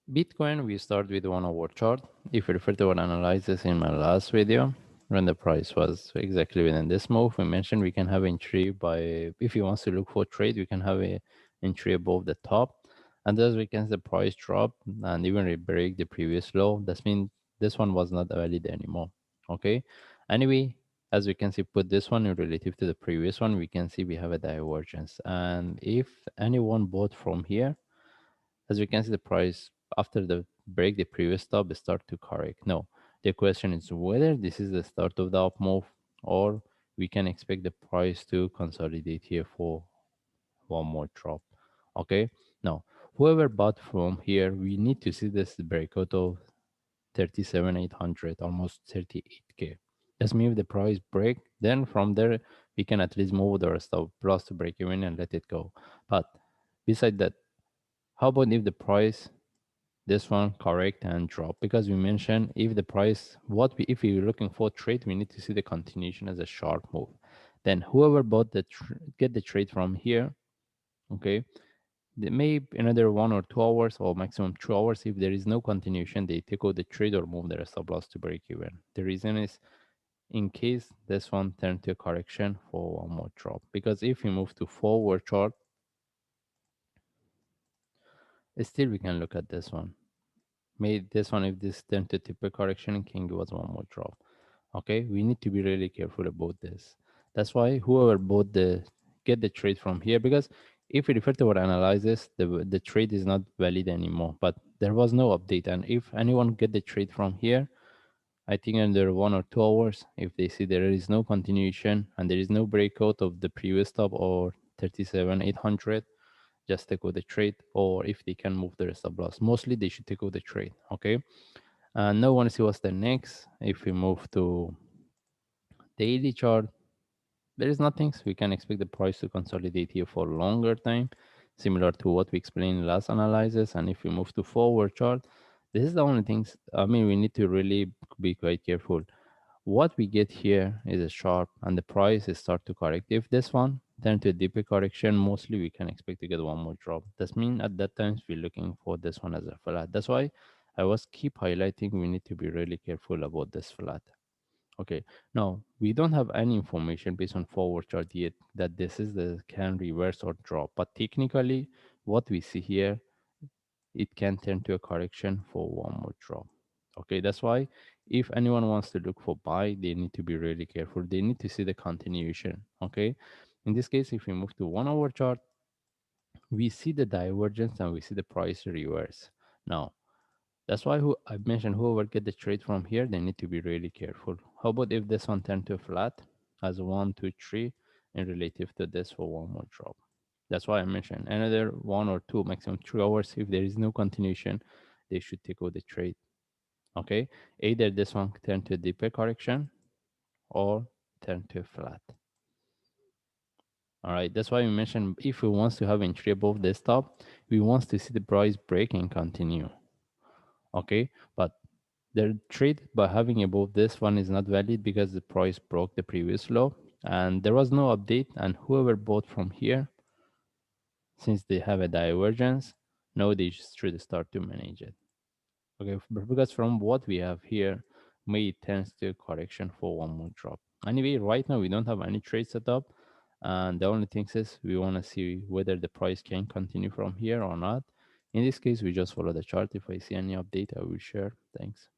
Bitcoin, we start with 1 hour chart. If you refer to our analysis in my last video, when the price was exactly within this move, we mentioned we can have entry by, if you want to look for trade, we can have a entry above the top. And as we can see, the price drop and even break the previous low. That means this one was not valid anymore. Okay. Anyway, as we can see, put this one in relative to the previous one, we can see we have a divergence. And if anyone bought from here, as we can see, the price after the break, the previous stop start to correct. No, the question is whether this is the start of the up move or we can expect the price to consolidate here for one more drop. Okay, now whoever bought from here, we need to see this breakout of 37,800, almost 38K. That's mean if the price break, then from there we can at least move the stop loss to break even and let it go. But beside that, how about if the price this one correct and drop, because we mentioned if the price if we're looking for trade, we need to see the continuation as a sharp move. Then whoever bought get the trade from here, okay, they may another 1 or 2 hours or maximum 2 hours. If there is no continuation, they take out the trade or move their stop loss to break even. The reason is in case this one turn to a correction for one more drop, because if we move to forward chart, still we can look at this one. Made this one, if this turn to typical correction, can give us one more drop. Okay, we need to be really careful about this. That's why whoever bought the get the trade from here, because if we refer to our analysis, the trade is not valid anymore, but there was no update. And if anyone get the trade from here, I think under 1 or 2 hours, if they see there is no continuation and there is no breakout of the previous top or 37,800, just take out the trade, or if they can move their stop loss, mostly they should take out the trade. Okay, and now want to see what's the next. If we move to daily chart, there is nothing, so we can expect the price to consolidate here for a longer time, similar to what we explained in last analysis. And if we move to forward chart, this is the only things, I mean, we need to really be quite careful. What we get here is a sharp and the price is start to correct. If this one turn to a deeper correction, mostly we can expect to get one more drop. That means at that times we're looking for this one as a flat. That's why I was keep highlighting we need to be really careful about this flat. Okay, now we don't have any information based on forward chart yet that this is the can reverse or drop, but technically what we see here, it can turn to a correction for one more drop. Okay, that's why if anyone wants to look for buy, they need to be really careful. They need to see the continuation. Okay, in this case, if we move to 1 hour chart, we see the divergence and we see the price reverse. Now that's why I mentioned whoever get the trade from here, they need to be really careful. How about if this one turn to flat as 1, 2, 3 and relative to this for one more drop? That's why I mentioned another 1 or 2, maximum 3 hours. If there is no continuation, they should take out the trade. Okay, either this one turn to deeper correction or turn to flat. All right, that's why we mentioned if we want to have entry above this top, we want to see the price break and continue. Okay, but the trade by having above this one is not valid because the price broke the previous low and there was no update, and whoever bought from here, since they have a divergence, now they should start to manage it. Okay, because from what we have here, may it tends to correction for one more drop. Anyway, right now we don't have any trade set up, and the only thing is we want to see whether the price can continue from here or not. In this case, we just follow the chart. If I see any update, I will share. Thanks.